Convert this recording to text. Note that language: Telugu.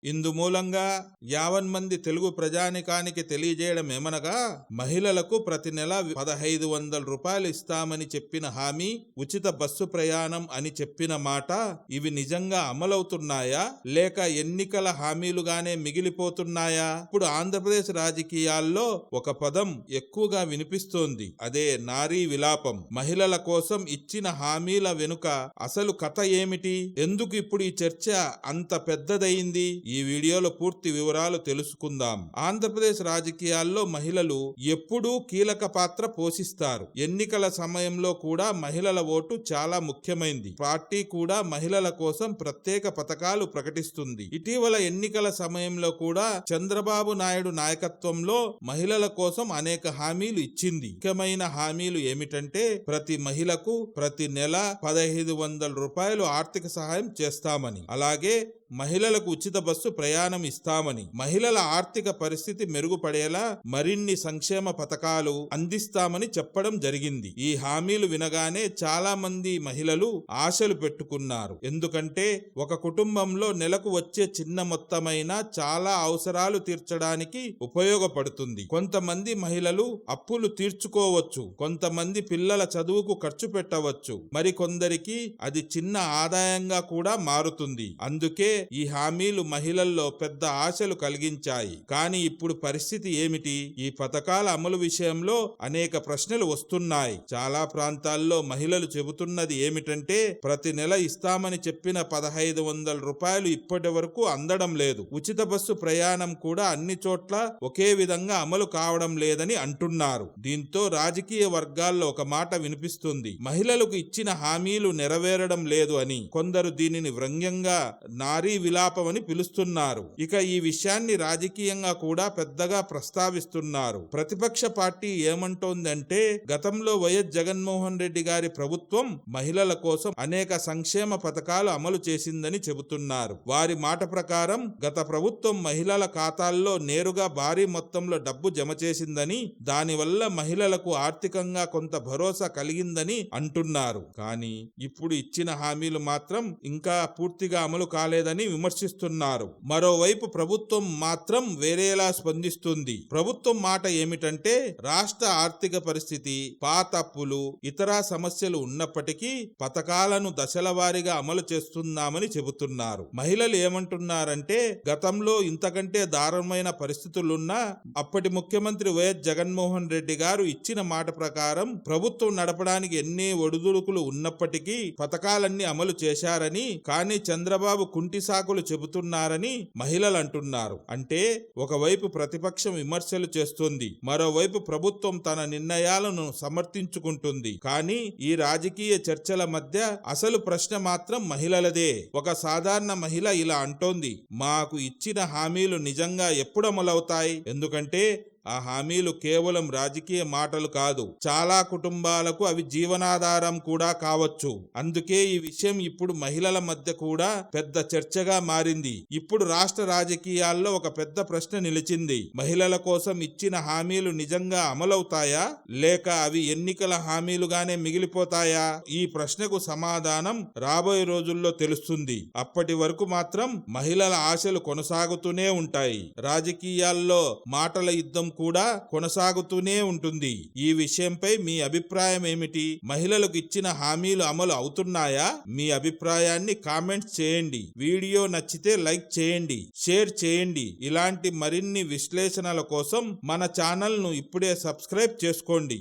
ఇందుమూలంగా యావన్మంది తెలుగు ప్రజానికానికి తెలియజేయడం ఏమనగా, మహిళలకు ప్రతి నెల 1,500 రూపాయలు ఇస్తామని చెప్పిన హామీ, ఉచిత బస్సు ప్రయాణం అని చెప్పిన మాట, ఇవి నిజంగా అమలవుతున్నాయా లేక ఎన్నికల హామీలుగానే మిగిలిపోతున్నాయా? ఇప్పుడు ఆంధ్రప్రదేశ్ రాజకీయాల్లో ఒక పదం ఎక్కువగా వినిపిస్తోంది. అదే నారీ విలాపం. మహిళల కోసం ఇచ్చిన హామీల వెనుక అసలు కథ ఏమిటి? ఎందుకు ఇప్పుడు ఈ చర్చ అంత పెద్దదయింది? ఈ వీడియోలో పూర్తి వివరాలు తెలుసుకుందాం. ఆంధ్రప్రదేశ్ రాజకీయాల్లో మహిళలు ఎప్పుడూ కీలక పాత్ర పోషిస్తారు. ఎన్నికల సమయంలో కూడా మహిళల ఓటు చాలా ముఖ్యమైంది. పార్టీ కూడా మహిళల కోసం ప్రత్యేక పథకాలు ప్రకటిస్తుంది. ఇటీవల ఎన్నికల సమయంలో కూడా చంద్రబాబు నాయుడు నాయకత్వంలో మహిళల కోసం అనేక హామీలు ఇచ్చింది. ముఖ్యమైన హామీలు ఏమిటంటే, ప్రతి మహిళకు ప్రతి నెల 1,500 రూపాయలు ఆర్థిక సహాయం చేస్తామని, అలాగే మహిళలకు ఉచిత బస్సు ప్రయాణం ఇస్తామని, మహిళల ఆర్థిక పరిస్థితి మెరుగుపడేలా మరిన్ని సంక్షేమ పథకాలు అందిస్తామని చెప్పడం జరిగింది. ఈ హామీలు వినగానే చాలా మంది మహిళలు ఆశలు పెట్టుకున్నారు. ఎందుకంటే ఒక కుటుంబంలో నెలకు వచ్చే చిన్న మొత్తమైనా చాలా అవసరాలు తీర్చడానికి ఉపయోగపడుతుంది. కొంతమంది మహిళలు అప్పులు తీర్చుకోవచ్చు, కొంతమంది పిల్లల చదువుకు ఖర్చు పెట్టవచ్చు, మరికొందరికి అది చిన్న ఆదాయంగా కూడా మారుతుంది. అందుకే ఈ హామీలు మహిళల్లో పెద్ద ఆశలు కలిగించాయి. కానీ ఇప్పుడు పరిస్థితి ఏమిటి? ఈ పథకాల అమలు విషయంలో అనేక ప్రశ్నలు వస్తున్నాయి. చాలా ప్రాంతాల్లో మహిళలు చెబుతున్నది ఏమిటంటే, ప్రతి నెల ఇస్తామని చెప్పిన 1,500 రూపాయలు ఇప్పటి వరకు అందడం లేదు. ఉచిత బస్సు ప్రయాణం కూడా అన్ని చోట్ల ఒకే విధంగా అమలు కావడం లేదని అంటున్నారు. దీంతో రాజకీయ వర్గాల్లో ఒక మాట వినిపిస్తుంది: మహిళలకు ఇచ్చిన హామీలు నెరవేరడం లేదు అని. కొందరు దీనిని వ్యంగ్యంగా నారీ విలాపమని పిలుస్తున్నారు. ఇక ఈ విషయాన్ని రాజకీయంగా కూడా పెద్దగా ప్రస్తావిస్తున్నారు. ప్రతిపక్ష పార్టీ ఏమంటోందంటే, గతంలో వైఎస్ జగన్మోహన్ రెడ్డి గారి ప్రభుత్వం మహిళల కోసం అనేక సంక్షేమ పథకాలు అమలు చేసిందని చెబుతున్నారు. వారి మాట ప్రకారం గత ప్రభుత్వం మహిళల ఖాతాల్లో నేరుగా భారీ మొత్తంలో డబ్బు జమ చేసిందని, దానివల్ల మహిళలకు ఆర్థికంగా కొంత భరోసా కలిగిందని అంటున్నారు. కానీ ఇప్పుడు ఇచ్చిన హామీలు మాత్రం ఇంకా పూర్తిగా అమలు కాలేదని విమర్శిస్తున్నారు. మరోవైపు ప్రభుత్వం మాత్రం వేరేలా స్పందిస్తుంది. ప్రభుత్వం మాట ఏమిటంటే, రాష్ట్ర ఆర్థిక పరిస్థితి, పాత అప్పులు, ఇతర సమస్యలు ఉన్నప్పటికీ పథకాలను దశల వారీగా అమలు చేస్తున్నామని చెబుతున్నారు. మహిళలు ఏమంటున్నారంటే, గతంలో ఇంతకంటే దారుణమైన పరిస్థితులున్నా అప్పటి ముఖ్యమంత్రి వైఎస్ జగన్మోహన్ రెడ్డి గారు ఇచ్చిన మాట ప్రకారం ప్రభుత్వం నడపడానికి ఎన్ని ఒడిదుడుకులు ఉన్నప్పటికీ పథకాలన్నీ అమలు చేశారని, కానీ చంద్రబాబు కుంటి సాకులు చెబుతున్నారని మహిళలు అంటున్నారు. అంటే ఒకవైపు ప్రతిపక్షం విమర్శలు చేస్తుంది, మరోవైపు ప్రభుత్వం తన నిర్ణయాలను సమర్థించుకుంటుంది. కానీ ఈ రాజకీయ చర్చల మధ్య అసలు ప్రశ్న మాత్రం మహిళలదే. ఒక సాధారణ మహిళ ఇలా అంటోంది: మాకు ఇచ్చిన హామీలు నిజంగా ఎప్పుడు అమలవుతాయి? ఎందుకంటే ఆ హామీలు కేవలం రాజకీయ మాటలు కాదు, చాలా కుటుంబాలకు అవి జీవనాధారం కూడా కావచ్చు. అందుకే ఈ విషయం ఇప్పుడు మహిళల మధ్య కూడా పెద్ద చర్చగా మారింది. ఇప్పుడు రాష్ట్ర రాజకీయాల్లో ఒక పెద్ద ప్రశ్న నిలిచింది: మహిళల కోసం ఇచ్చిన హామీలు నిజంగా అమలవుతాయా లేక అవి ఎన్నికల హామీలుగానే మిగిలిపోతాయా? ఈ ప్రశ్నకు సమాధానం రాబోయే రోజుల్లో తెలుస్తుంది. అప్పటి వరకు మాత్రం మహిళల ఆశలు కొనసాగుతూనే ఉంటాయి. రాజకీయాల్లో మాటల యుద్ధం కూడా కొనసాగుతూనే ఉంటుంది. ఈ విషయంపై మీ అభిప్రాయం ఏమిటి? మహిళలకు ఇచ్చిన హామీలు అమలు అవుతున్నాయా? మీ అభిప్రాయాన్ని కామెంట్స్ చేయండి. వీడియో నచ్చితే లైక్ చేయండి, షేర్ చేయండి. ఇలాంటి మరిన్ని విశ్లేషణల కోసం మన ఛానల్ను ఇప్పుడే సబ్స్క్రైబ్ చేసుకోండి.